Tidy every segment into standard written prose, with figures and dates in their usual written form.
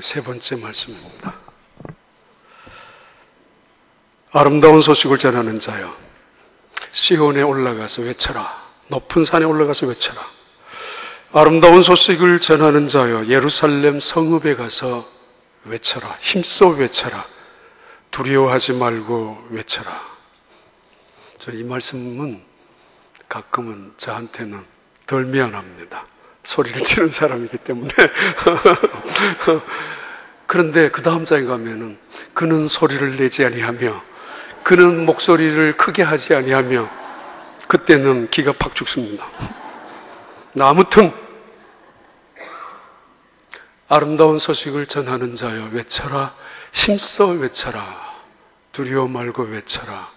세 번째 말씀입니다. 아름다운 소식을 전하는 자여, 시온에 올라가서 외쳐라. 높은 산에 올라가서 외쳐라. 아름다운 소식을 전하는 자여, 예루살렘 성읍에 가서 외쳐라. 힘써 외쳐라. 두려워하지 말고 외쳐라. 이 말씀은 가끔은 저한테는 덜 미안합니다. 소리를 치는 사람이기 때문에. 그런데 그 다음 장에 가면은 그는 소리를 내지 아니하며 그는 목소리를 크게 하지 아니하며, 그때는 기가 팍 죽습니다. 아무튼 아름다운 소식을 전하는 자여 외쳐라. 힘써 외쳐라. 두려워 말고 외쳐라.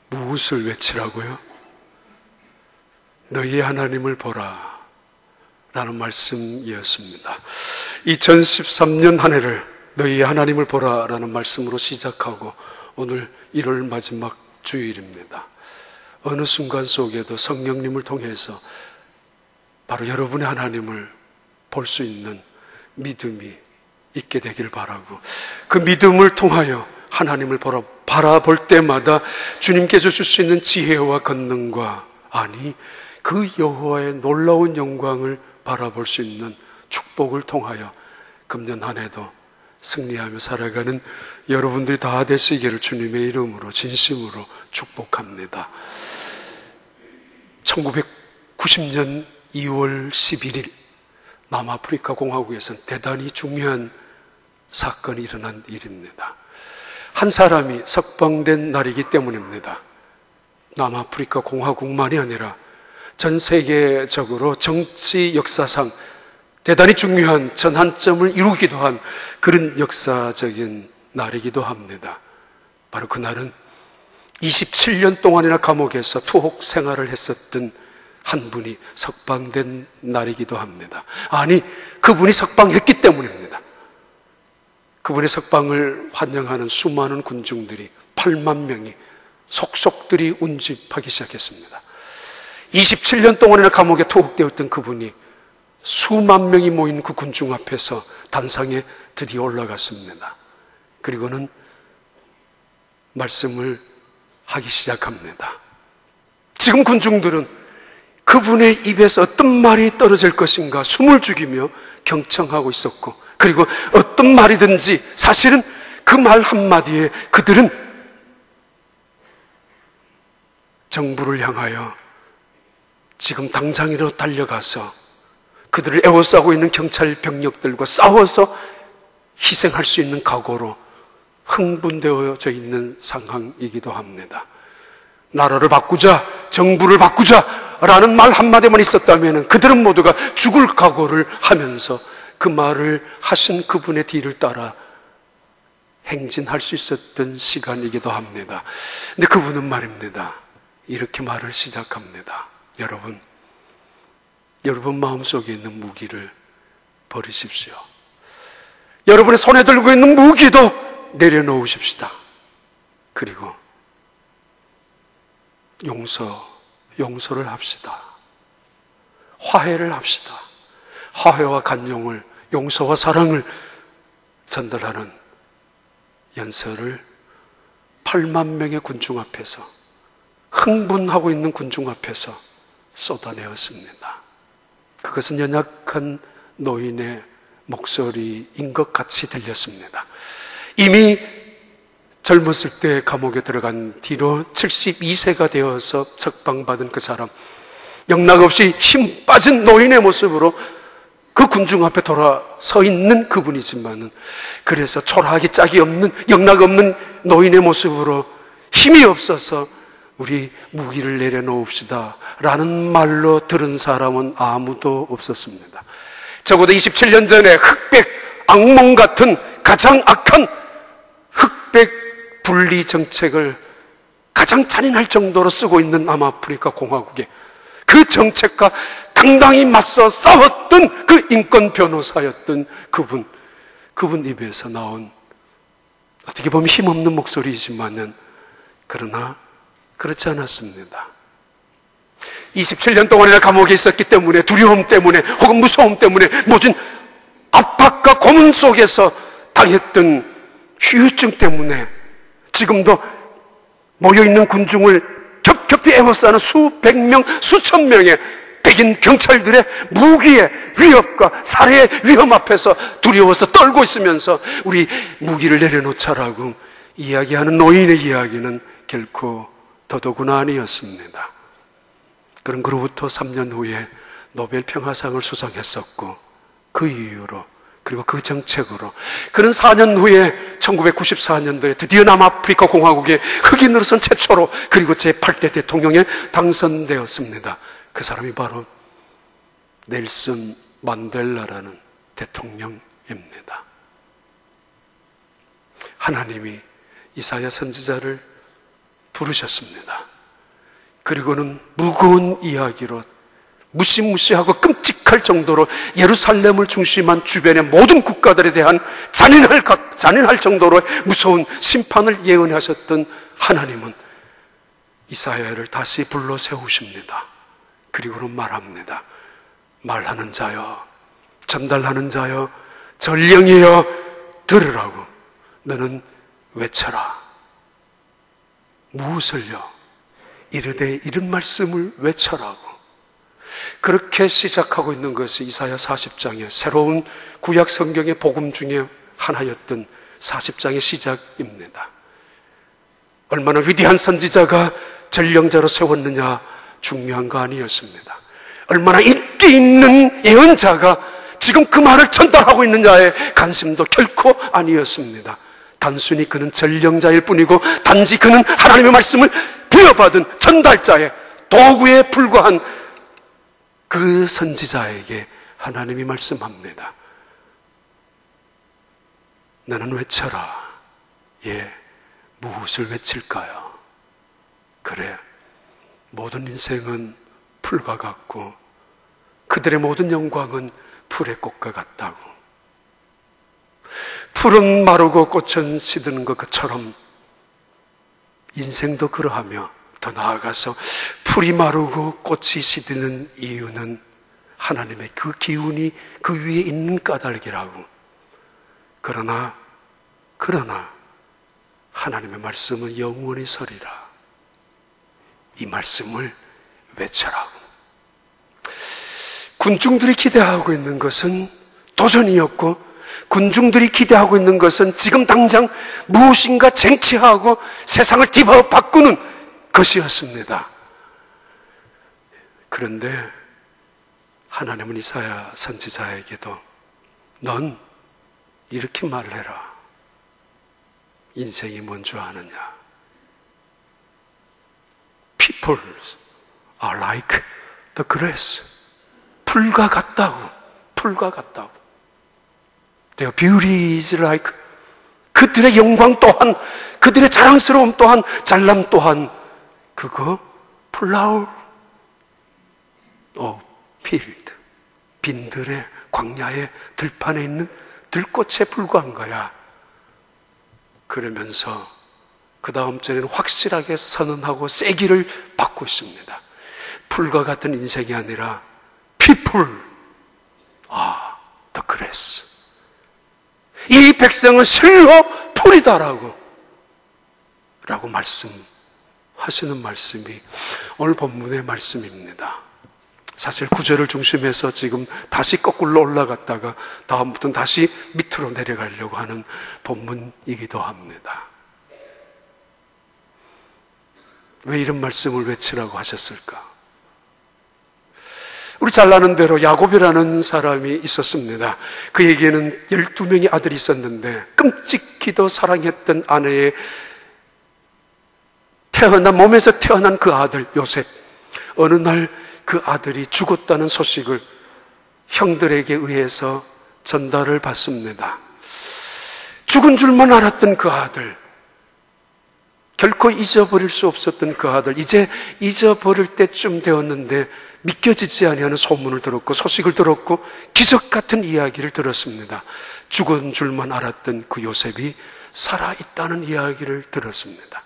무엇을 외치라고요? 너희 하나님을 보라 라는 말씀이었습니다. 2013년 한 해를 너희 하나님을 보라 라는 말씀으로 시작하고 오늘 1월 마지막 주일입니다. 어느 순간 속에도 성령님을 통해서 바로 여러분의 하나님을 볼 수 있는 믿음이 있게 되길 바라고, 그 믿음을 통하여 하나님을 바라볼 때마다 주님께서 줄 수 있는 지혜와 권능과, 아니 그 여호와의 놀라운 영광을 바라볼 수 있는 축복을 통하여 금년 한 해도 승리하며 살아가는 여러분들이 다 되시기를 주님의 이름으로 진심으로 축복합니다. 1990년 2월 11일 남아프리카 공화국에서는 대단히 중요한 사건이 일어난 일입니다. 한 사람이 석방된 날이기 때문입니다. 남아프리카 공화국만이 아니라 전 세계적으로 정치 역사상 대단히 중요한 전환점을 이루기도 한 그런 역사적인 날이기도 합니다. 바로 그날은 27년 동안이나 감옥에서 투옥 생활을 했었던 한 분이 석방된 날이기도 합니다. 아니, 그분이 석방했기 때문입니다. 그분의 석방을 환영하는 수많은 군중들이 8만 명이 속속들이 운집하기 시작했습니다. 27년 동안이나 감옥에 투옥되었던 그분이 수만 명이 모인 그 군중 앞에서 단상에 드디어 올라갔습니다. 그리고는 말씀을 하기 시작합니다. 지금 군중들은 그분의 입에서 어떤 말이 떨어질 것인가 숨을 죽이며 경청하고 있었고, 그리고 어떤 말이든지 사실은 그 말 한마디에 그들은 정부를 향하여 지금 당장이라도 달려가서 그들을 에워싸고 있는 경찰 병력들과 싸워서 희생할 수 있는 각오로 흥분되어져 있는 상황이기도 합니다. 나라를 바꾸자, 정부를 바꾸자 라는 말 한마디만 있었다면 그들은 모두가 죽을 각오를 하면서 그 말을 하신 그분의 뒤를 따라 행진할 수 있었던 시간이기도 합니다. 근데 그분은 말입니다, 이렇게 말을 시작합니다. 여러분 마음속에 있는 무기를 버리십시오. 여러분의 손에 들고 있는 무기도 내려놓으십시다. 그리고 용서를 합시다. 화해를 합시다. 화해와 간용을, 용서와 사랑을 전달하는 연설을 8만 명의 군중 앞에서, 흥분하고 있는 군중 앞에서 쏟아내었습니다. 그것은 연약한 노인의 목소리인 것 같이 들렸습니다. 이미 젊었을 때 감옥에 들어간 뒤로 72세가 되어서 석방받은 그 사람, 영락없이 힘 빠진 노인의 모습으로 그 군중 앞에 돌아서 있는 그분이지만은, 그래서 초라하기 짝이 없는 영락 없는 노인의 모습으로 힘이 없어서 우리 무기를 내려놓읍시다 라는 말로 들은 사람은 아무도 없었습니다. 적어도 27년 전에 흑백 악몽 같은 가장 악한 흑백 분리 정책을 가장 잔인할 정도로 쓰고 있는 남아프리카 공화국의 그 정책과 당당히 맞서 싸웠던 그 인권 변호사였던 그분 입에서 나온, 어떻게 보면 힘없는 목소리이지만은 그러나 그렇지 않았습니다. 27년 동안이나 감옥에 있었기 때문에, 두려움 때문에 혹은 무서움 때문에 모진 압박과 고문 속에서 당했던 후유증 때문에 지금도 모여있는 군중을 겹겹이 에워싸는 수백 명, 수천 명의 백인 경찰들의 무기의 위협과 살해의 위험 앞에서 두려워서 떨고 있으면서 우리 무기를 내려놓자라고 이야기하는 노인의 이야기는 결코 더더구나 아니었습니다. 그런 그로부터 3년 후에 노벨 평화상을 수상했었고, 그 이후로, 그리고 그 정책으로, 그는 4년 후에 1994년도에 드디어 남아프리카 공화국의 흑인으로선 최초로, 그리고 제8대 대통령에 당선되었습니다. 그 사람이 바로 넬슨 만델라라는 대통령입니다. 하나님이 이사야 선지자를 부르셨습니다. 그리고는 무거운 이야기로 무시무시하고 끔찍할 정도로 예루살렘을 중심한 주변의 모든 국가들에 대한 잔인할 정도로 무서운 심판을 예언하셨던 하나님은 이사야를 다시 불러 세우십니다. 그리고는 말합니다. 말하는 자여, 전달하는 자여, 전령이여 들으라고. 너는 외쳐라. 무엇을요? 이르되 이런 말씀을 외쳐라고. 그렇게 시작하고 있는 것이 이사야 40장의 새로운 구약 성경의 복음 중에 하나였던 40장의 시작입니다. 얼마나 위대한 선지자가 전령자로 세웠느냐 중요한 거 아니었습니다. 얼마나 인기 있는 예언자가 지금 그 말을 전달하고 있느냐의 관심도 결코 아니었습니다. 단순히 그는 전령자일 뿐이고 단지 그는 하나님의 말씀을 부여받은 전달자의 도구에 불과한 그 선지자에게 하나님이 말씀합니다. 나는 외쳐라. 예, 무엇을 외칠까요? 그래, 모든 인생은 풀과 같고 그들의 모든 영광은 풀의 꽃과 같다고. 풀은 마르고 꽃은 시드는 것처럼 인생도 그러하며, 더 나아가서 풀이 마르고 꽃이 시드는 이유는 하나님의 그 기운이 그 위에 있는 까닭이라고. 그러나 하나님의 말씀은 영원히 서리라. 이 말씀을 외쳐라고. 군중들이 기대하고 있는 것은 도전이었고, 군중들이 기대하고 있는 것은 지금 당장 무엇인가 쟁취하고 세상을 뒤바꾸는 것이었습니다. 그런데 하나님은 이사야 선지자에게도 넌 이렇게 말을 해라. 인생이 뭔 줄 아느냐? People are like the grass. 풀과 같다고. 풀과 같다고. Their beauty is like, 그들의 영광 또한, 그들의 자랑스러움 또한, 잘남 또한 그거 flower of field, 빈들의 광야의 들판에 있는 들꽃에 불과한 거야. 그러면서 그 다음 절에는 확실하게 선언하고 세기를 받고 있습니다. 풀과 같은 인생이 아니라 people are the grass. 이 백성은 실로 풀이다라고 말씀하시는 말씀이 오늘 본문의 말씀입니다. 사실 9절을 중심해서 지금 다시 거꾸로 올라갔다가 다음부터는 다시 밑으로 내려가려고 하는 본문이기도 합니다. 왜 이런 말씀을 외치라고 하셨을까? 우리 잘 아는 대로 야곱이라는 사람이 있었습니다. 그에게는 12명의 아들이 있었는데 끔찍히도 사랑했던 아내의 몸에서 태어난 그 아들 요셉, 어느 날 그 아들이 죽었다는 소식을 형들에게 의해서 전달을 받습니다. 죽은 줄만 알았던 그 아들, 결코 잊어버릴 수 없었던 그 아들, 이제 잊어버릴 때쯤 되었는데 믿겨지지 아니하는 소문을 들었고 소식을 들었고 기적 같은 이야기를 들었습니다. 죽은 줄만 알았던 그 요셉이 살아있다는 이야기를 들었습니다.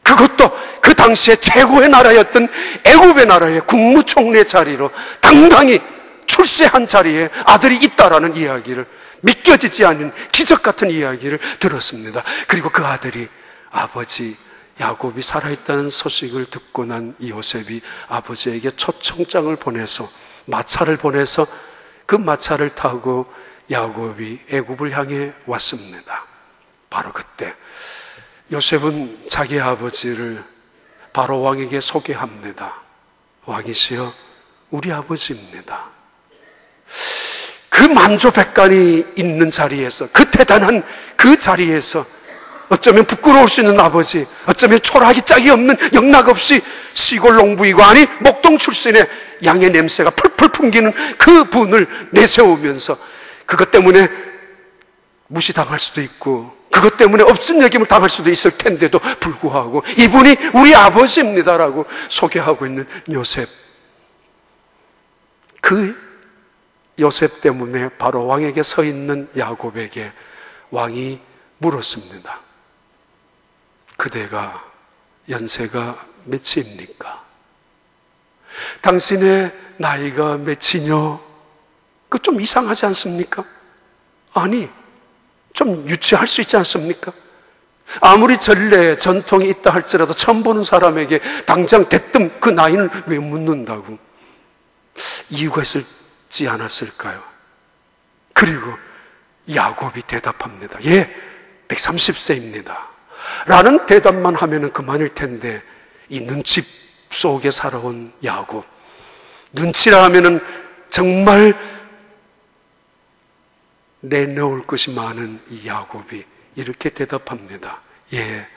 그것도 그 당시에 최고의 나라였던 애굽의 나라의 국무총리 자리로 당당히 출세한 자리에 아들이 있다라는 이야기를, 믿겨지지 않는 기적 같은 이야기를 들었습니다. 그리고 그 아들이 아버지 야곱이 살아있다는 소식을 듣고 난 요셉이 아버지에게 초청장을 보내서, 마차를 보내서 그 마차를 타고 야곱이 애굽을 향해 왔습니다. 바로 그때 요셉은 자기 아버지를 바로 왕에게 소개합니다. 왕이시여, 우리 아버지입니다. 그 만조백관이 있는 자리에서, 그 대단한 그 자리에서 어쩌면 부끄러울 수 있는 아버지, 어쩌면 초라하기 짝이 없는 영락없이 시골 농부이고, 아니 목동 출신의 양의 냄새가 풀풀 풍기는 그 분을 내세우면서 그것 때문에 무시당할 수도 있고, 그것 때문에 없은 여김을 당할 수도 있을 텐데도 불구하고 이분이 우리 아버지입니다라고 소개하고 있는 요셉. 그 요셉 때문에 바로 왕에게 서 있는 야곱에게 왕이 물었습니다. 그대가 연세가 몇입니까? 당신의 나이가 몇이뇨? 그 좀 이상하지 않습니까? 아니, 좀 유치할 수 있지 않습니까? 아무리 전례, 전통이 있다 할지라도 처음 보는 사람에게 당장 대뜸 그 나이는 왜 묻는다고? 이유가 있을지 않았을까요? 그리고 야곱이 대답합니다. 예, 130세입니다. 라는 대답만 하면 그만일 텐데, 이 눈치 속에 살아온 야곱, 눈치라 하면은 정말 내놓을 것이 많은 이 야곱이 이렇게 대답합니다. 예,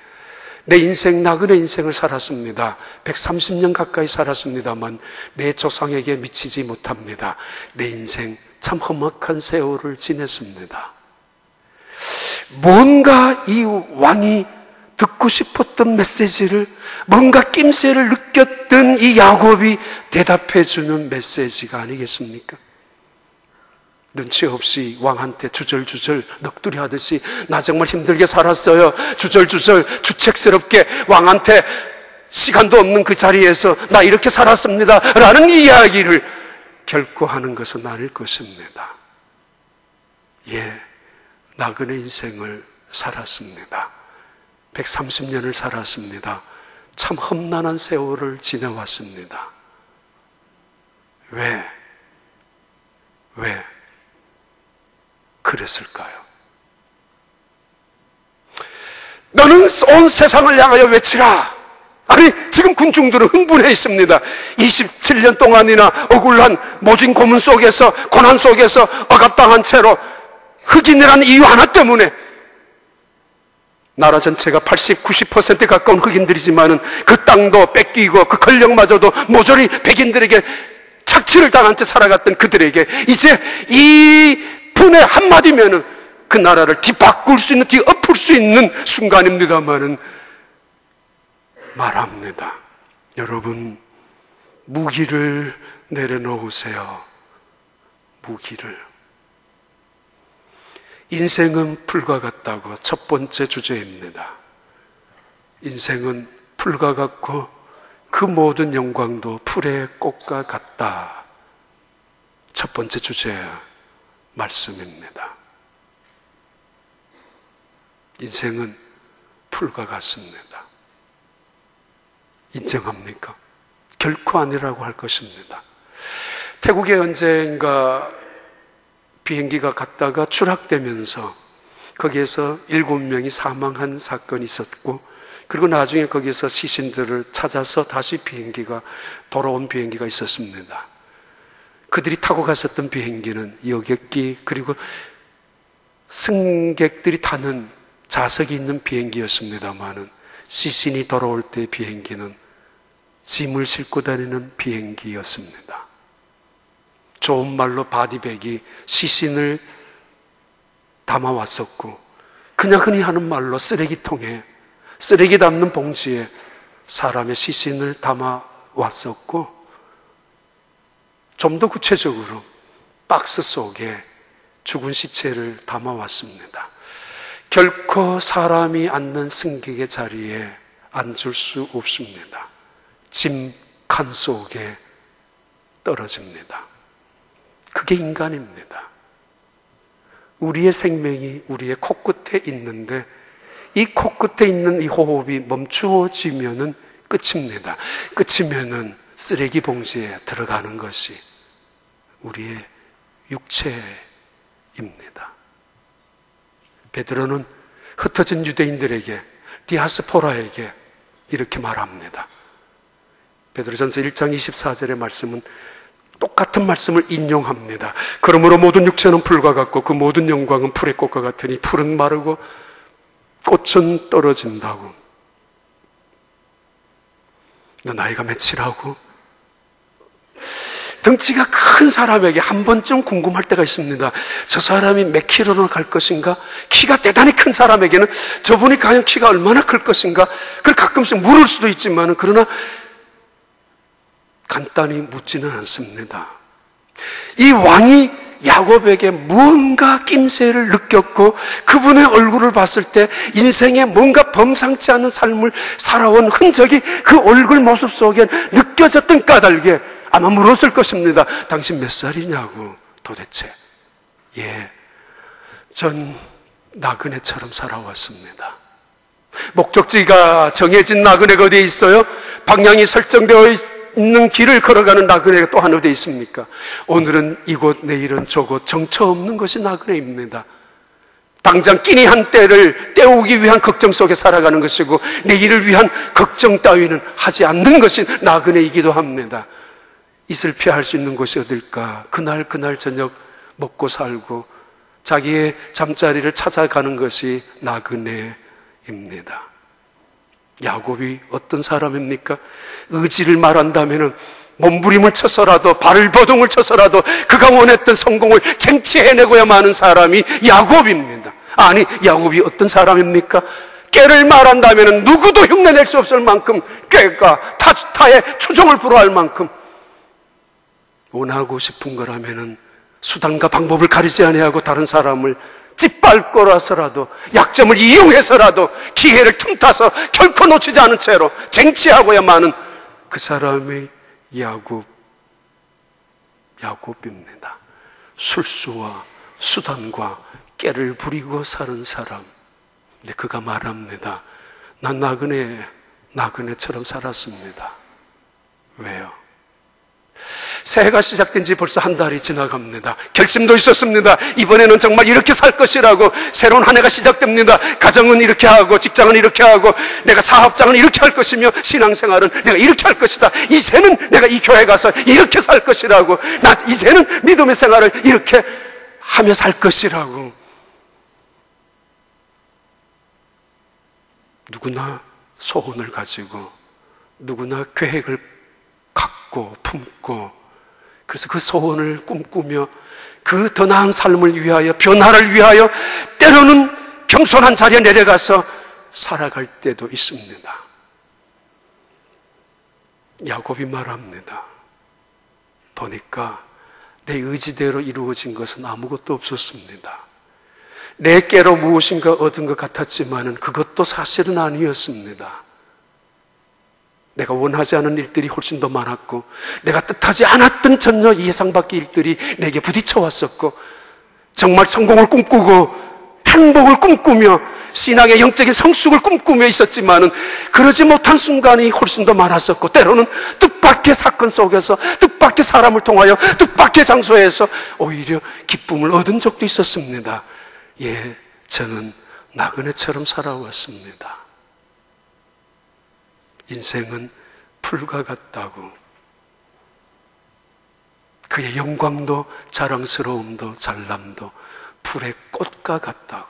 내 인생, 나그네 인생을 살았습니다. 130년 가까이 살았습니다만 내 조상에게 미치지 못합니다. 내 인생 참 험악한 세월을 지냈습니다. 뭔가 이 왕이 듣고 싶었던 메시지를, 뭔가 낌새를 느꼈던 이 야곱이 대답해주는 메시지가 아니겠습니까? 눈치 없이 왕한테 주절주절 넋두리 하듯이 나 정말 힘들게 살았어요, 주절주절 주책스럽게 왕한테 시간도 없는 그 자리에서 나 이렇게 살았습니다 라는 이야기를 결코 하는 것은 아닐 것입니다. 예, 나그네 인생을 살았습니다. 130년을 살았습니다. 참 험난한 세월을 지내왔습니다. 왜 그랬을까요? 너는 온 세상을 향하여 외치라. 아니, 지금 군중들은 흥분해 있습니다. 27년 동안이나 억울한 모진 고문 속에서, 고난 속에서 억압당한 채로 흑인이라는 이유 하나 때문에, 나라 전체가 80, 90% 가까운 흑인들이지만은 그 땅도 뺏기고 그 권력마저도 모조리 백인들에게 착취를 당한 채 살아갔던 그들에게 이제 이 분의 한마디면은 그 나라를 뒤바꿀 수 있는, 뒤엎을 수 있는 순간입니다만은 말합니다. 여러분, 무기를 내려놓으세요. 무기를. 인생은 풀과 같다고 첫 번째 주제입니다. 인생은 풀과 같고 그 모든 영광도 풀의 꽃과 같다. 첫 번째 주제 말씀입니다. 인생은 풀과 같습니다. 인정합니까? 결코 아니라고 할 것입니다. 태국에 언젠가 비행기가 갔다가 추락되면서 거기에서 7명이 사망한 사건이 있었고, 그리고 나중에 거기서 시신들을 찾아서 다시 비행기가 돌아온 비행기가 있었습니다. 그들이 타고 갔었던 비행기는 여객기, 그리고 승객들이 타는 좌석이 있는 비행기였습니다만은 시신이 돌아올 때 비행기는 짐을 싣고 다니는 비행기였습니다. 좋은 말로 바디백이 시신을 담아왔었고, 그냥 흔히 하는 말로 쓰레기통에, 쓰레기 담는 봉지에 사람의 시신을 담아왔었고, 좀 더 구체적으로 박스 속에 죽은 시체를 담아왔습니다. 결코 사람이 앉는 승객의 자리에 앉을 수 없습니다. 짐칸 속에 떨어집니다. 그게 인간입니다. 우리의 생명이 우리의 코끝에 있는데 이 코끝에 있는 이 호흡이 멈추어지면은 끝입니다. 끝이면은 쓰레기 봉지에 들어가는 것이 우리의 육체입니다. 베드로는 흩어진 유대인들에게, 디아스포라에게 이렇게 말합니다. 베드로전서 1장 24절의 말씀은 똑같은 말씀을 인용합니다. 그러므로 모든 육체는 풀과 같고 그 모든 영광은 풀의 꽃과 같으니 풀은 마르고 꽃은 떨어진다고. 너 나이가 몇이라고? 덩치가 큰 사람에게 한 번쯤 궁금할 때가 있습니다. 저 사람이 몇 킬로나 갈 것인가? 키가 대단히 큰 사람에게는 저분이 과연 키가 얼마나 클 것인가? 그걸 가끔씩 물을 수도 있지만 그러나 간단히 묻지는 않습니다. 이 왕이 야곱에게 뭔가 낌새를 느꼈고 그분의 얼굴을 봤을 때 인생에 뭔가 범상치 않은 삶을 살아온 흔적이 그 얼굴 모습 속에 느껴졌던 까닭에 아마 물었을 것입니다. 당신 몇 살이냐고. 도대체. 예, 전 나그네처럼 살아왔습니다. 목적지가 정해진 나그네가 어디에 있어요? 방향이 설정되어 있는 길을 걸어가는 나그네가 또 한 어디에 있습니까? 오늘은 이곳, 내일은 저곳, 정처 없는 것이 나그네입니다. 당장 끼니 한 때를 때우기 위한 걱정 속에 살아가는 것이고 내일을 위한 걱정 따위는 하지 않는 것이 나그네이기도 합니다. 이슬 피할 수 있는 곳이 어딜까? 그날 저녁 먹고 살고 자기의 잠자리를 찾아가는 것이 나그네입니다. 야곱이 어떤 사람입니까? 의지를 말한다면 몸부림을 쳐서라도 발버둥을 쳐서라도 그가 원했던 성공을 쟁취해내고야 마는 사람이 야곱입니다. 아니, 야곱이 어떤 사람입니까? 꾀를 말한다면 누구도 흉내낼 수 없을 만큼 꾀가 타의 추종을 불허할 만큼 원하고 싶은 거라면 수단과 방법을 가리지 아니하고 다른 사람을 짓밟고라서라도 약점을 이용해서라도 기회를 틈타서 결코 놓치지 않은 채로 쟁취하고야만은 그 사람의 야곱입니다. 술수와 수단과 깨를 부리고 사는 사람. 근데 그가 말합니다. 난 나그네처럼 살았습니다. 왜요? 새해가 시작된 지 벌써 한 달이 지나갑니다. 결심도 있었습니다. 이번에는 정말 이렇게 살 것이라고. 새로운 한 해가 시작됩니다. 가정은 이렇게 하고 직장은 이렇게 하고 내가 사업장은 이렇게 할 것이며 신앙생활은 내가 이렇게 할 것이다. 이제는 내가 이 교회 가서 이렇게 살 것이라고. 나 이제는 믿음의 생활을 이렇게 하며 살 것이라고. 누구나 소원을 가지고 누구나 계획을 갖고 품고 그래서 그 소원을 꿈꾸며 그 더 나은 삶을 위하여 변화를 위하여 때로는 겸손한 자리에 내려가서 살아갈 때도 있습니다. 야곱이 말합니다. 보니까 내 의지대로 이루어진 것은 아무것도 없었습니다. 내 깨로 무엇인가 얻은 것 같았지만 그것도 사실은 아니었습니다. 내가 원하지 않은 일들이 훨씬 더 많았고 내가 뜻하지 않았던 전혀 예상 밖의 일들이 내게 부딪혀 왔었고 정말 성공을 꿈꾸고 행복을 꿈꾸며 신앙의 영적인 성숙을 꿈꾸며 있었지만은 그러지 못한 순간이 훨씬 더 많았었고 때로는 뜻밖의 사건 속에서 뜻밖의 사람을 통하여 뜻밖의 장소에서 오히려 기쁨을 얻은 적도 있었습니다. 예, 저는 나그네처럼 살아왔습니다. 인생은 풀과 같다고. 그의 영광도 자랑스러움도 잘남도 풀의 꽃과 같다고.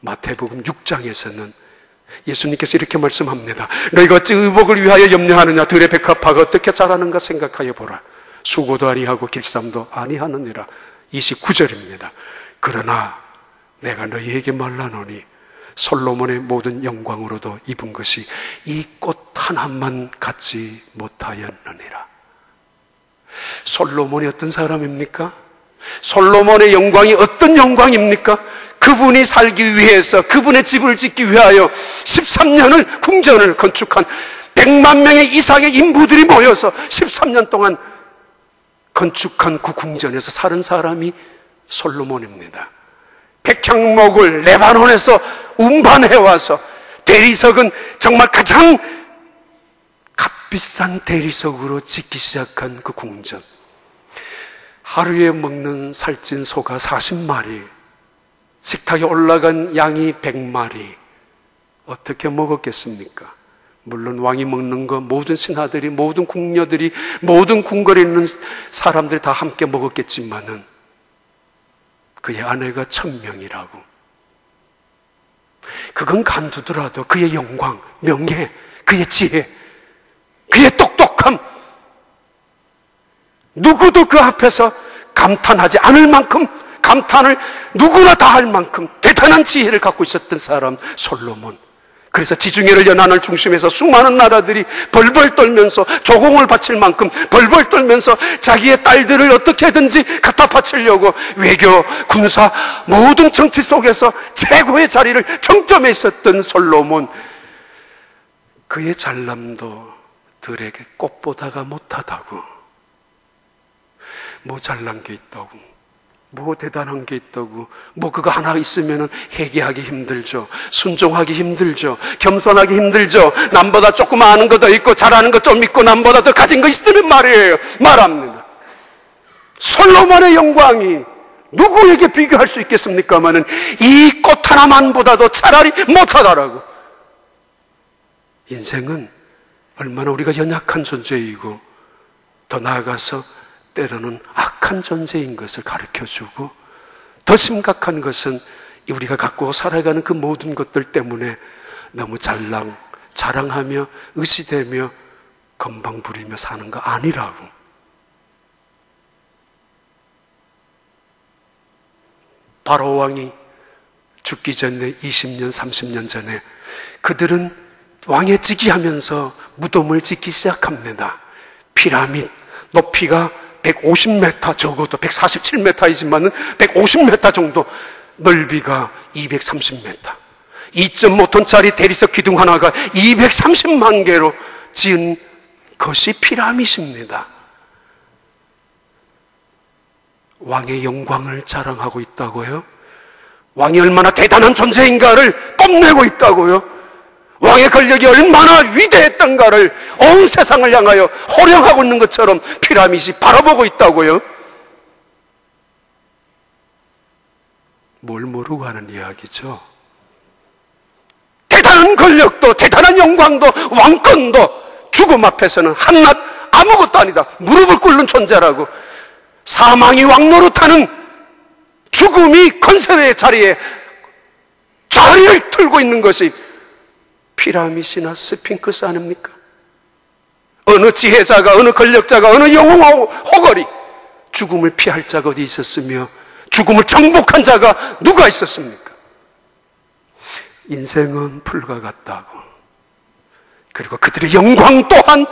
마태복음 6장에서는 예수님께서 이렇게 말씀합니다. 너희가 어찌 의복을 위하여 염려하느냐. 들의 백합화가 어떻게 자라는가 생각하여 보라. 수고도 아니하고 길쌈도 아니하느니라. 29절입니다. 그러나 내가 너희에게 말하노니 솔로몬의 모든 영광으로도 입은 것이 이 꽃 하나만 갖지 못하였느니라. 솔로몬이 어떤 사람입니까? 솔로몬의 영광이 어떤 영광입니까? 그분이 살기 위해서 그분의 집을 짓기 위하여 13년을 궁전을 건축한 100만 명의 이상의 인부들이 모여서 13년 동안 건축한 그 궁전에서 사는 사람이 솔로몬입니다. 백향목을 레바논에서 운반해와서 대리석은 정말 가장 값비싼 대리석으로 짓기 시작한 그 궁전. 하루에 먹는 살찐 소가 40마리, 식탁에 올라간 양이 100마리. 어떻게 먹었겠습니까? 물론 왕이 먹는 거 모든 신하들이, 모든 궁녀들이, 모든 궁궐에 있는 사람들이 다 함께 먹었겠지만은 그의 아내가 1000명이라고. 그건 간두더라도 그의 영광, 명예, 그의 지혜, 그의 똑똑함, 누구도 그 앞에서 감탄하지 않을 만큼, 감탄을 누구나 다 할 만큼 대단한 지혜를 갖고 있었던 사람 솔로몬. 그래서 지중해를 연안을 중심해서 수많은 나라들이 벌벌 떨면서 조공을 바칠 만큼 벌벌 떨면서 자기의 딸들을 어떻게든지 갖다 바치려고 외교, 군사, 모든 정치 속에서 최고의 자리를 평점에 있었던 솔로몬. 그의 잘남도 들에게 꽃보다가 못하다고. 뭐 잘난 게 있다고, 뭐 대단한 게 있다고, 뭐 그거 하나 있으면 회개하기 힘들죠, 순종하기 힘들죠, 겸손하기 힘들죠. 남보다 조금 아는 거 더 있고 잘하는 거 좀 있고 남보다 더 가진 거 있으면 말이에요, 말합니다. 솔로몬의 영광이 누구에게 비교할 수 있겠습니까마는 이 꽃 하나만보다도 차라리 못하다라고. 인생은 얼마나 우리가 연약한 존재이고 더 나아가서 때로는 악한 존재인 것을 가르쳐주고, 더 심각한 것은 우리가 갖고 살아가는 그 모든 것들 때문에 너무 자랑하며 의시되며 건방 부리며 사는 거 아니라고. 바로 왕이 죽기 전에 20년, 30년 전에 그들은 왕에 즉위하면서 무덤을 짓기 시작합니다. 피라밋, 높이가 150m, 적어도 147m이지만 150m 정도, 넓이가 230m, 2.5톤짜리 대리석 기둥 하나가 230만 개로 지은 것이 피라밋입니다. 왕의 영광을 자랑하고 있다고요? 왕이 얼마나 대단한 존재인가를 뽐내고 있다고요? 왕의 권력이 얼마나 위대했던가를 온 세상을 향하여 호령하고 있는 것처럼 피라밋이 바라보고 있다고요? 뭘 모르고 하는 이야기죠? 대단한 권력도, 대단한 영광도, 왕권도 죽음 앞에서는 한낱 아무것도 아니다, 무릎을 꿇는 존재라고. 사망이 왕노릇하는 죽음이 권세의 자리에 자리를 틀고 있는 것이 피라밋이나 스핑크스 아닙니까? 어느 지혜자가, 어느 권력자가, 어느 영웅 호걸이 죽음을 피할 자가 어디 있었으며 죽음을 정복한 자가 누가 있었습니까? 인생은 풀과 같다고. 그리고 그들의 영광 또한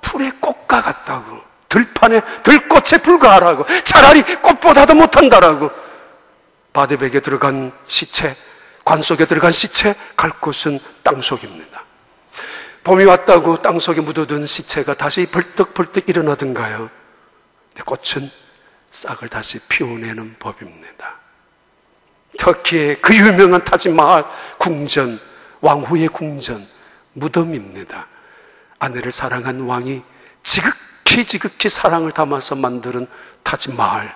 풀의 꽃과 같다고. 들판에 들꽃에 불과하라고. 차라리 꽃보다도 못한다라고. 바디백에 들어간 시체, 관 속에 들어간 시체, 갈 곳은 땅속입니다. 봄이 왔다고 땅속에 묻어둔 시체가 다시 벌떡벌떡 일어나던가요? 근데 꽃은 싹을 다시 피워내는 법입니다. 터키의 그 유명한 타지마할 궁전, 왕후의 궁전, 무덤입니다. 아내를 사랑한 왕이 지극히 사랑을 담아서 만드는 타지마할.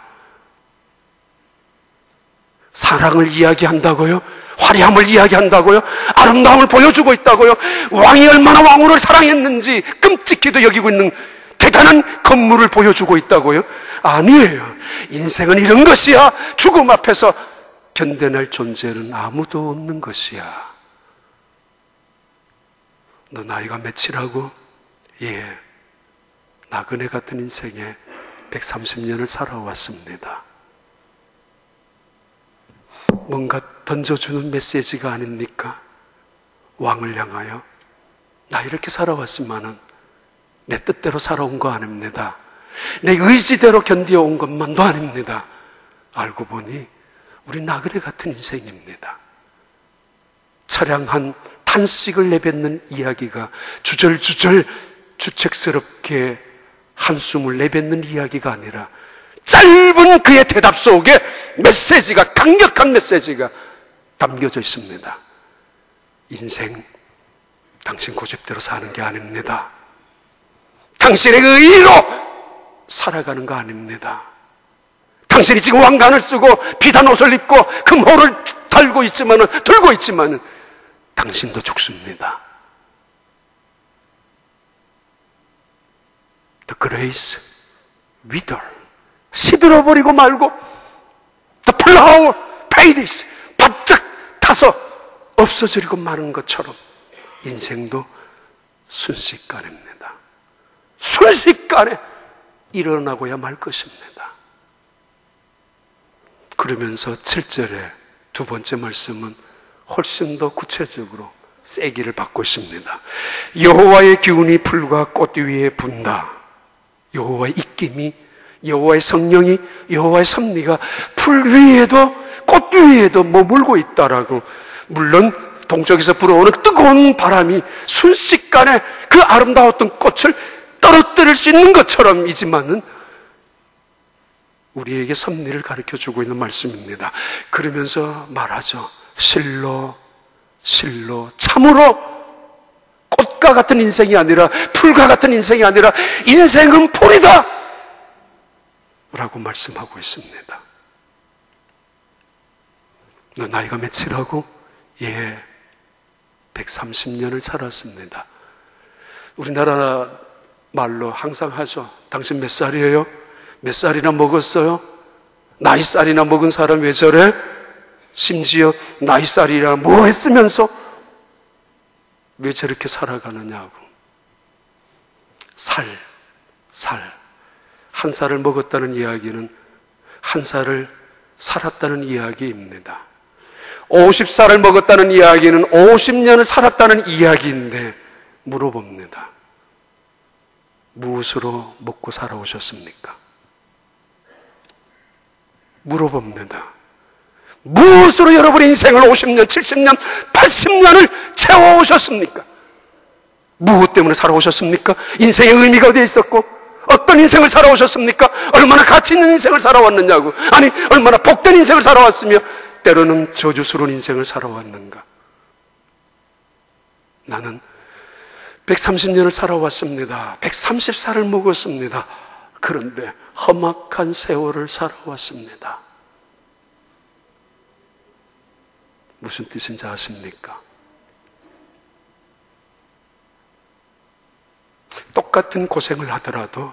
사랑을 이야기한다고요? 화려함을 이야기한다고요? 아름다움을 보여주고 있다고요? 왕이 얼마나 왕후를 사랑했는지 끔찍히도 여기고 있는 대단한 건물을 보여주고 있다고요? 아니에요. 인생은 이런 것이야. 죽음 앞에서 견뎌낼 존재는 아무도 없는 것이야. 너 나이가 몇이라고? 예, 나그네 같은 인생에 130년을 살아왔습니다. 뭔가 던져주는 메시지가 아닙니까? 왕을 향하여. 나 이렇게 살아왔지만은 내 뜻대로 살아온 거 아닙니다. 내 의지대로 견뎌온 것만도 아닙니다. 알고 보니 우리 나그네 같은 인생입니다. 처량한 탄식을 내뱉는 이야기가 주절주절 주책스럽게 한숨을 내뱉는 이야기가 아니라 짧은 그의 대답 속에 메시지가, 강력한 메시지가 담겨져 있습니다. 인생 당신 고집대로 사는 게 아닙니다. 당신의 의의로 살아가는 거 아닙니다. 당신이 지금 왕관을 쓰고 비단 옷을 입고 금호를 들고 있지만은 당신도 죽습니다. The grace wither, 시들어버리고 말고, the flower fades, 바짝 타서 없어지고 마는 것처럼 인생도 순식간입니다. 순식간에 일어나고야 말 것입니다. 그러면서 7절에 두 번째 말씀은 훨씬 더 구체적으로 세기를 받고 있습니다. 여호와의 기운이 풀과 꽃 위에 분다. 여호와의 입김이, 여호와의 성령이, 여호와의 섭리가 풀 위에도 꽃 위에도 머물고 있다라고. 물론 동쪽에서 불어오는 뜨거운 바람이 순식간에 그 아름다웠던 꽃을 떨어뜨릴 수 있는 것처럼이지만은 우리에게 섭리를 가르쳐주고 있는 말씀입니다. 그러면서 말하죠. 실로 참으로 꽃과 같은 인생이 아니라, 풀과 같은 인생이 아니라 인생은 풀이다 라고 말씀하고 있습니다. 너 나이가 몇이라고? 예, 130년을 살았습니다. 우리나라 말로 항상 하죠. 당신 몇 살이에요? 몇 살이나 먹었어요? 나이살이나 먹은 사람 왜 저래? 심지어 나이살이라 뭐 했으면서 왜 저렇게 살아가느냐고. 한 살을 먹었다는 이야기는 한 살을 살았다는 이야기입니다. 50살을 먹었다는 이야기는 50년을 살았다는 이야기인데, 물어봅니다. 무엇으로 먹고 살아오셨습니까? 물어봅니다. 무엇으로 여러분의 인생을 50년, 70년, 80년을 채워오셨습니까? 무엇 때문에 살아오셨습니까? 인생의 의미가 어디에 있었고, 어떤 인생을 살아오셨습니까? 얼마나 가치 있는 인생을 살아왔느냐고. 아니, 얼마나 복된 인생을 살아왔으며 때로는 저주스러운 인생을 살아왔는가. 나는 130년을 살아왔습니다. 130살을 먹었습니다. 그런데 험악한 세월을 살아왔습니다. 무슨 뜻인지 아십니까? 똑같은 고생을 하더라도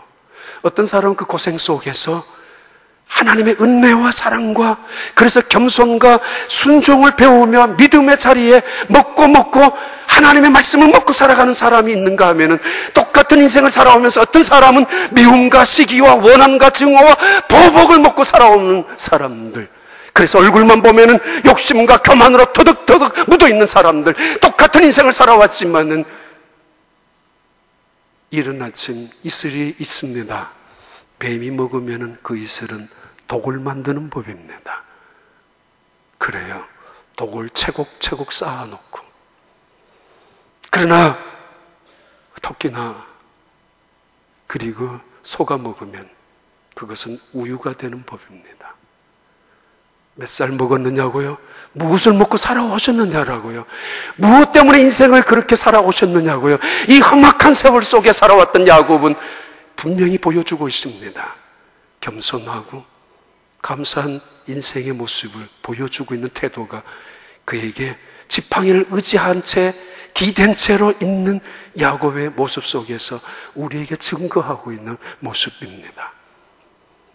어떤 사람은 그 고생 속에서 하나님의 은혜와 사랑과, 그래서 겸손과 순종을 배우며 믿음의 자리에 먹고 하나님의 말씀을 먹고 살아가는 사람이 있는가 하면은, 똑같은 인생을 살아오면서 어떤 사람은 미움과 시기와 원함과 증오와 보복을 먹고 살아오는 사람들, 그래서 얼굴만 보면은 욕심과 교만으로 터득터득 묻어있는 사람들, 똑같은 인생을 살아왔지만은 이른 아침 이슬이 있습니다. 뱀이 먹으면은 그 이슬은 독을 만드는 법입니다. 그래요. 독을 채곡채곡 쌓아놓고, 그러나 토끼나 그리고 소가 먹으면 그것은 우유가 되는 법입니다. 몇 살 먹었느냐고요? 무엇을 먹고 살아오셨느냐라고요? 무엇 때문에 인생을 그렇게 살아오셨느냐고요? 이 험악한 세월 속에 살아왔던 야곱은 분명히 보여주고 있습니다. 겸손하고 감사한 인생의 모습을 보여주고 있는 태도가 그에게 지팡이를 의지한 채 기댄 채로 있는 야곱의 모습 속에서 우리에게 증거하고 있는 모습입니다.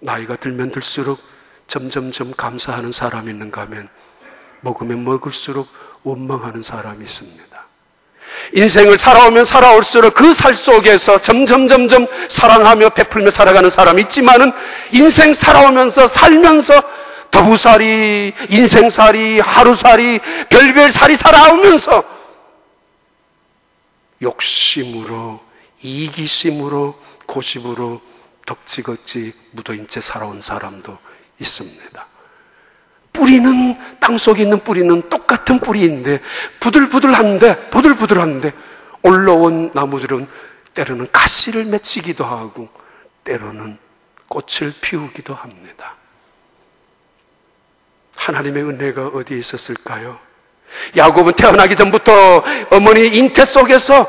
나이가 들면 들수록 점점점 감사하는 사람이 있는가 하면 먹으면 먹을수록 원망하는 사람이 있습니다. 인생을 살아오면 살아올수록 그 살 속에서 점점 사랑하며 베풀며 살아가는 사람이 있지만은, 인생 살아오면서 살면서 더부살이, 인생살이, 하루살이, 별별살이 살아오면서 욕심으로, 이기심으로, 고집으로 덕지덕지 묻어인 채 살아온 사람도 있습니다. 뿌리는, 땅속에 있는 뿌리는 똑같은 뿌리인데 부들부들한데 올라온 나무들은 때로는 가시를 맺히기도 하고 때로는 꽃을 피우기도 합니다. 하나님의 은혜가 어디에 있었을까요? 야곱은 태어나기 전부터 어머니 잉태 속에서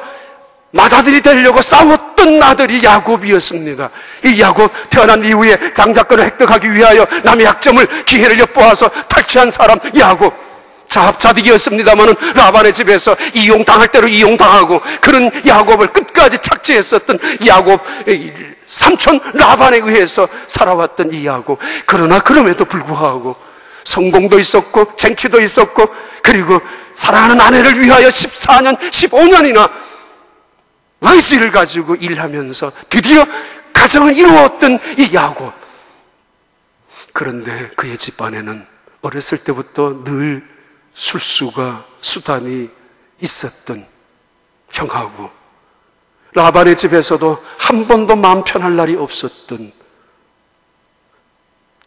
맏아들이 되려고 싸웠던 아들이 야곱이었습니다. 이 야곱 태어난 이후에 장자권을 획득하기 위하여 남의 약점을 기회를 엿보아서 탈취한 사람 야곱, 자합자득이었습니다마는 라반의 집에서 이용당할 대로 이용당하고 그런 야곱을 끝까지 착취했었던 야곱, 삼촌 라반에 의해서 살아왔던 이 야곱. 그러나 그럼에도 불구하고 성공도 있었고 쟁취도 있었고, 그리고 사랑하는 아내를 위하여 14년, 15년이나 의지를 가지고 일하면서 드디어 가정을 이루었던 이 야곱. 그런데 그의 집안에는 어렸을 때부터 늘 술수가, 수단이 있었던 형하고, 라반의 집에서도 한 번도 마음 편할 날이 없었던,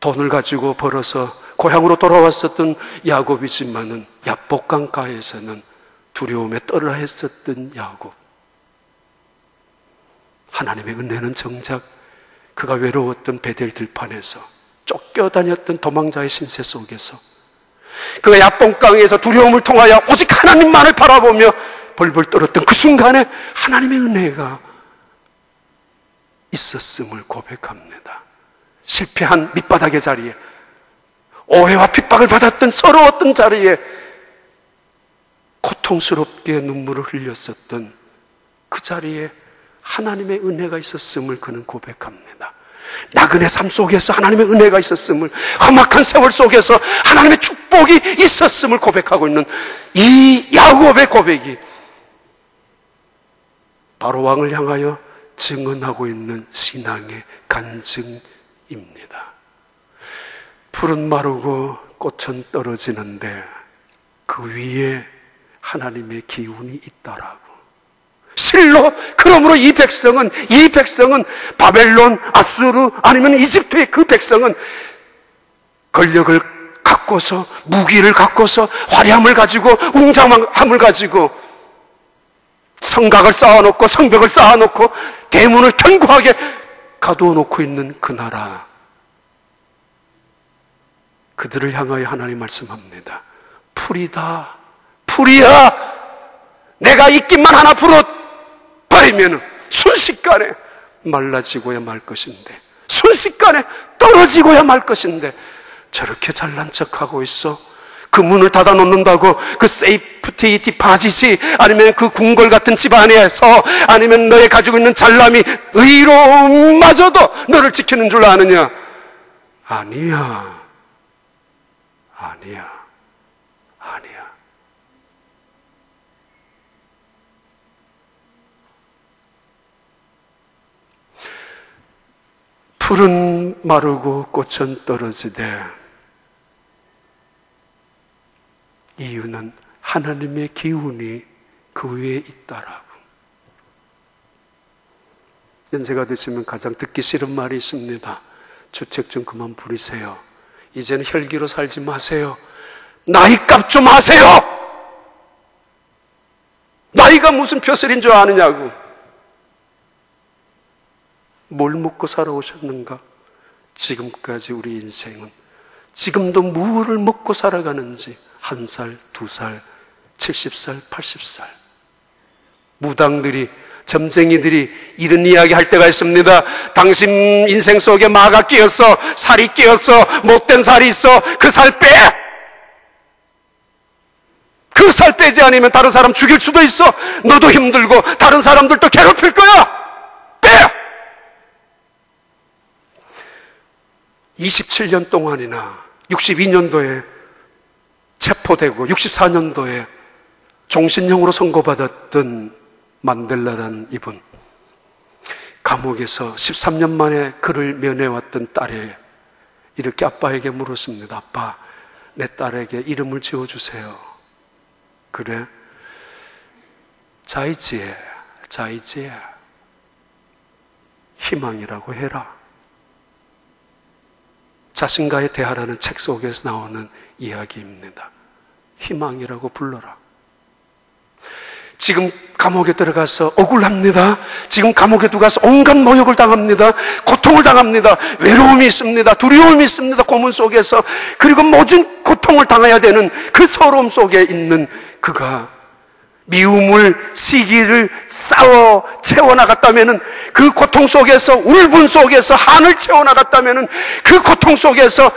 돈을 가지고 벌어서 고향으로 돌아왔었던 야곱이지만은 야복강가에서는 두려움에 떨어 했었던 야곱. 하나님의 은혜는 정작 그가 외로웠던 베델 들판에서, 쫓겨다녔던 도망자의 신세 속에서, 그가 야복강에서 두려움을 통하여 오직 하나님만을 바라보며 벌벌 떨었던 그 순간에 하나님의 은혜가 있었음을 고백합니다. 실패한 밑바닥의 자리에, 오해와 핍박을 받았던 서러웠던 자리에 고통스럽게 눈물을 흘렸었던 그 자리에 하나님의 은혜가 있었음을 그는 고백합니다. 나그네 삶 속에서 하나님의 은혜가 있었음을, 험악한 세월 속에서 하나님의 축복이 있었음을 고백하고 있는 이 야곱의 고백이 바로 왕을 향하여 증언하고 있는 신앙의 간증입니다. 풀은 마르고 꽃은 떨어지는데 그 위에 하나님의 기운이 있다라고. 실로 그러므로 이 백성은 바벨론, 아수르 아니면 이집트의 그 백성은 권력을 갖고서, 무기를 갖고서, 화려함을 가지고, 웅장함을 가지고 성곽을 쌓아놓고 성벽을 쌓아놓고 대문을 견고하게 가두어 놓고 있는 그 나라, 그들을 향하여 하나님 말씀합니다. 풀이다, 풀이야. 내가 입김만 하나 불어버리면 순식간에 말라지고야 말 것인데, 순식간에 떨어지고야 말 것인데 저렇게 잘난 척하고 있어. 그 문을 닫아 놓는다고 그 세이프티 디파짓이, 아니면 그 궁궐 같은 집 안에서, 아니면 너의 가지고 있는 잘남이, 의로움마저도 너를 지키는 줄 아느냐? 아니야, 아니야, 아니야. 풀은 마르고 꽃은 떨어지되 이유는 하나님의 기운이 그 위에 있다라고. 연세가 드시면 가장 듣기 싫은 말이 있습니다. 주책 좀 그만 부리세요. 이제는 혈기로 살지 마세요. 나이값 좀 하세요. 나이가 무슨 벼슬인 줄 아느냐고. 뭘 먹고 살아오셨는가? 지금까지 우리 인생은, 지금도 무엇을 먹고 살아가는지, 1살, 2살, 70살, 80살. 무당들이, 점쟁이들이 이런 이야기 할 때가 있습니다. 당신 인생 속에 마가 끼었어, 살이 끼었어, 못된 살이 있어, 그 살 빼! 그 살 빼지 않으면 다른 사람 죽일 수도 있어. 너도 힘들고 다른 사람들도 괴롭힐 거야. 빼! 27년 동안이나 62년도에 체포되고 64년도에 종신형으로 선고받았던 만델라라는 이분, 감옥에서 13년 만에 그를 면회왔던 딸이 이렇게 아빠에게 물었습니다. 아빠, 내 딸에게 이름을 지어주세요. 그래? 자이지에, 자이지에, 희망이라고 해라. 자신과의 대화라는 책 속에서 나오는 이야기입니다. 희망이라고 불러라. 지금 감옥에 들어가서 억울합니다. 지금 감옥에 들어가서 온갖 모욕을 당합니다. 고통을 당합니다. 외로움이 있습니다. 두려움이 있습니다. 고문 속에서. 그리고 모든 고통을 당해야 되는 그 서러움 속에 있는 그가 미움을, 시기를 싸워 채워나갔다면, 그 고통 속에서, 울분 속에서 한을 채워나갔다면, 그 고통 속에서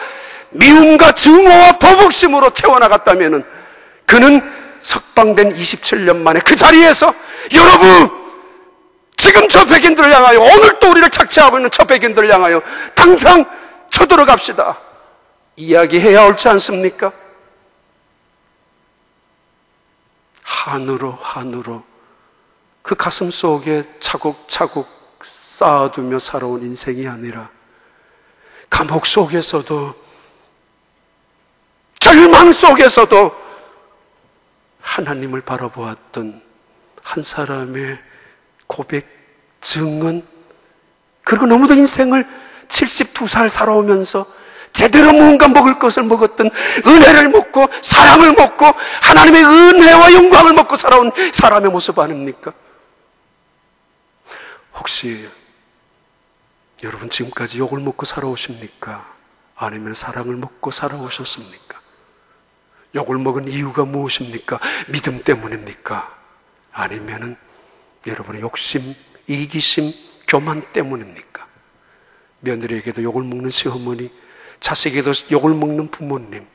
미움과 증오와 보복심으로 채워나갔다면, 그는 석방된 27년 만에 그 자리에서, 여러분, 지금 저 백인들을 향하여, 오늘 또 우리를 착취하고 있는 저 백인들을 향하여 당장 쳐들어갑시다 이야기해야 옳지 않습니까? 한으로 그 가슴 속에 차곡차곡 쌓아두며 살아온 인생이 아니라, 감옥 속에서도, 절망 속에서도 하나님을 바라보았던 한 사람의 고백, 증언, 그리고 너무도 인생을 72살 살아오면서 제대로 무언가 먹을 것을 먹었던, 은혜를 먹고 사랑을 먹고 하나님의 은혜와 영광을 먹고 살아온 사람의 모습 아닙니까? 혹시 여러분 지금까지 욕을 먹고 살아오십니까? 아니면 사랑을 먹고 살아오셨습니까? 욕을 먹은 이유가 무엇입니까? 믿음 때문입니까? 아니면 여러분의 욕심, 이기심, 교만 때문입니까? 며느리에게도 욕을 먹는 시어머니, 자식에게도 욕을 먹는 부모님,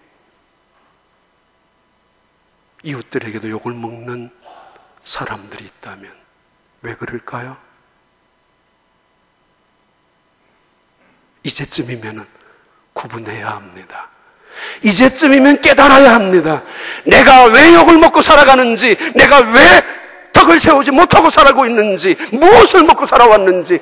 이웃들에게도 욕을 먹는 사람들이 있다면 왜 그럴까요? 이제쯤이면 구분해야 합니다. 이제쯤이면 깨달아야 합니다. 내가 왜 욕을 먹고 살아가는지, 내가 왜 덕을 세우지 못하고 살아가고 있는지, 무엇을 먹고 살아왔는지.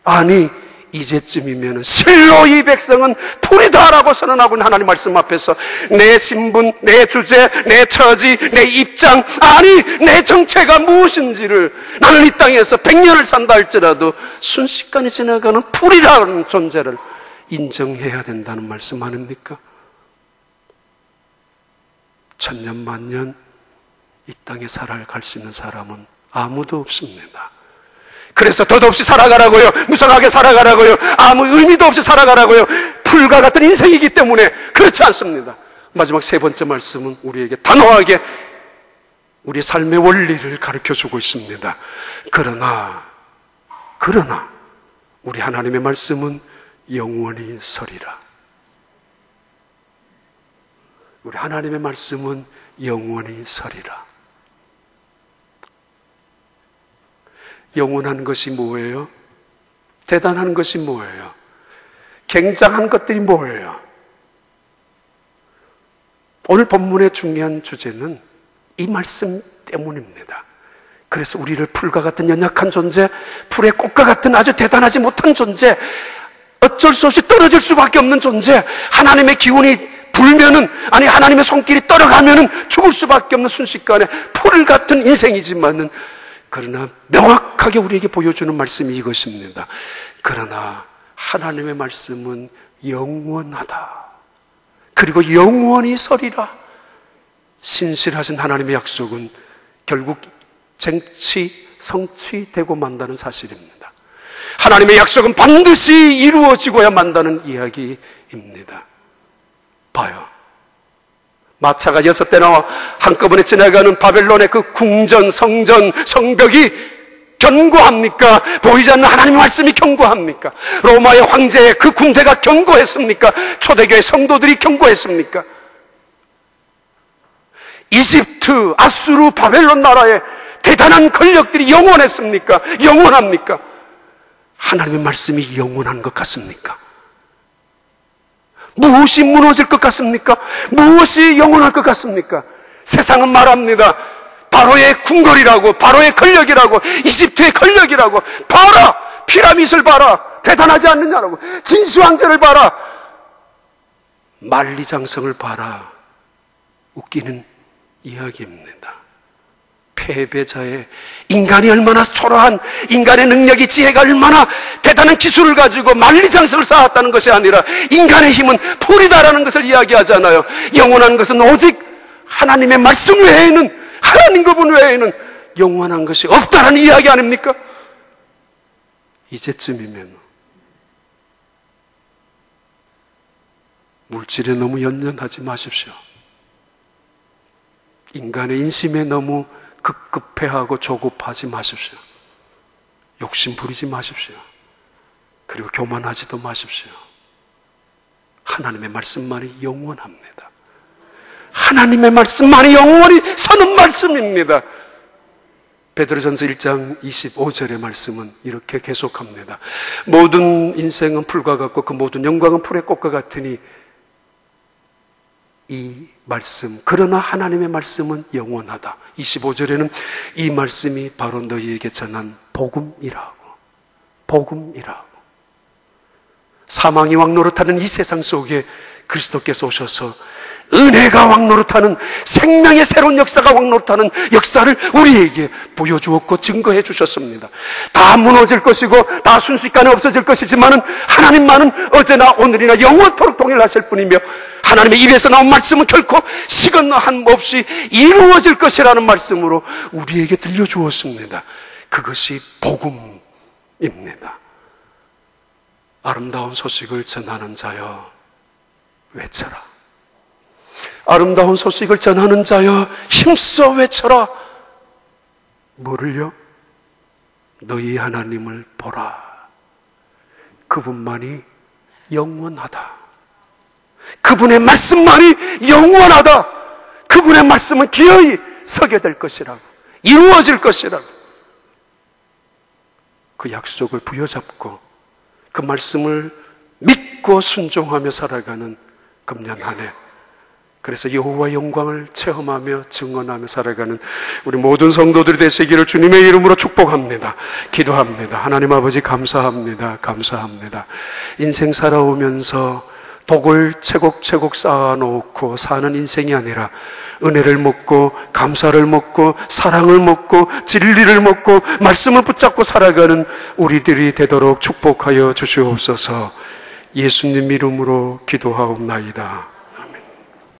아니, 이제쯤이면 실로 이 백성은 풀이다라고 선언하고 있는 하나님 말씀 앞에서 내 신분, 내 주제, 내 처지, 내 입장, 아니 내 정체가 무엇인지를, 나는 이 땅에서 100년을 산다 할지라도 순식간에 지나가는 풀이라는 존재를 인정해야 된다는 말씀 아닙니까? 천년 만년 이 땅에 살아갈 수 있는 사람은 아무도 없습니다. 그래서 덧없이 살아가라고요, 무성하게 살아가라고요, 아무 의미도 없이 살아가라고요, 풀과 같은 인생이기 때문에 그렇지 않습니다. 마지막 세 번째 말씀은 우리에게 단호하게 우리 삶의 원리를 가르쳐주고 있습니다. 그러나 우리 하나님의 말씀은 영원히 서리라. 우리 하나님의 말씀은 영원히 서리라. 영원한 것이 뭐예요? 대단한 것이 뭐예요? 굉장한 것들이 뭐예요? 오늘 본문의 중요한 주제는 이 말씀 때문입니다. 그래서 우리를 풀과 같은 연약한 존재, 풀의 꽃과 같은 아주 대단하지 못한 존재, 어쩔 수 없이 떨어질 수밖에 없는 존재, 하나님의 기운이 불면은, 아니 하나님의 손길이 떨어가면은 죽을 수밖에 없는 순식간에 풀 같은 인생이지만은, 그러나 명확하게 우리에게 보여주는 말씀이 이것입니다. 그러나 하나님의 말씀은 영원하다. 그리고 영원히 서리라. 신실하신 하나님의 약속은 결국 성취되고 만다는 사실입니다. 하나님의 약속은 반드시 이루어지고야 만다는 이야기입니다. 봐요. 마차가 6대 나와 한꺼번에 지나가는 바벨론의 그 궁전, 성전, 성벽이 견고합니까? 보이지 않는 하나님의 말씀이 견고합니까? 로마의 황제의 그 군대가 견고했습니까? 초대교회 성도들이 견고했습니까? 이집트, 아수르, 바벨론 나라의 대단한 권력들이 영원했습니까? 영원합니까? 하나님의 말씀이 영원한 것 같습니까? 무엇이 무너질 것 같습니까? 무엇이 영원할 것 같습니까? 세상은 말합니다. 바로의 궁궐이라고, 바로의 권력이라고, 이집트의 권력이라고. 봐라! 피라밋을 봐라! 대단하지 않느냐라고. 진시황제를 봐라! 만리장성을 봐라! 웃기는 이야기입니다. 패배자의, 인간이 얼마나 초라한, 인간의 능력이, 지혜가 얼마나 대단한 기술을 가지고 만리장성을 쌓았다는 것이 아니라 인간의 힘은 풀이다라는 것을 이야기하잖아요. 영원한 것은 오직 하나님의 말씀 외에는, 하나님 그분 외에는 영원한 것이 없다는 이야기 아닙니까? 이제쯤이면 물질에 너무 연연하지 마십시오. 인간의 인심에 너무 급급해하고 조급하지 마십시오. 욕심 부리지 마십시오. 그리고 교만하지도 마십시오. 하나님의 말씀만이 영원합니다. 하나님의 말씀만이 영원히 서는 말씀입니다. 베드로전서 1장 25절의 말씀은 이렇게 계속합니다. 모든 인생은 풀과 같고 그 모든 영광은 풀의 꽃과 같으니 이 말씀, 그러나 하나님의 말씀은 영원하다. 25절에는 이 말씀이 바로 너희에게 전한 복음이라고. 사망이 왕노릇하는 이 세상 속에 그리스도께서 오셔서 은혜가 왕노릇하는, 생명의 새로운 역사가 왕노릇하는 역사를 우리에게 보여주었고 증거해 주셨습니다. 다 무너질 것이고 다 순식간에 없어질 것이지만은 하나님만은 어제나 오늘이나 영원토록 동일하실 분이며 하나님의 입에서 나온 말씀은 결코 시건함 없이 이루어질 것이라는 말씀으로 우리에게 들려주었습니다. 그것이 복음입니다. 아름다운 소식을 전하는 자여 외쳐라. 아름다운 소식을 전하는 자여 힘써 외쳐라. 뭐를요? 너희 하나님을 보라. 그분만이 영원하다. 그분의 말씀만이 영원하다. 그분의 말씀은 기어이 서게 될 것이라고, 이루어질 것이라고. 그 약속을 부여잡고 그 말씀을 믿고 순종하며 살아가는 금년 한 해, 그래서 여호와의 영광을 체험하며 증언하며 살아가는 우리 모든 성도들이 되시기를 주님의 이름으로 축복합니다. 기도합니다. 하나님 아버지 감사합니다. 인생 살아오면서 복을 채곡채곡 쌓아놓고 사는 인생이 아니라 은혜를 먹고 감사를 먹고 사랑을 먹고 진리를 먹고 말씀을 붙잡고 살아가는 우리들이 되도록 축복하여 주시옵소서. 예수님 이름으로 기도하옵나이다.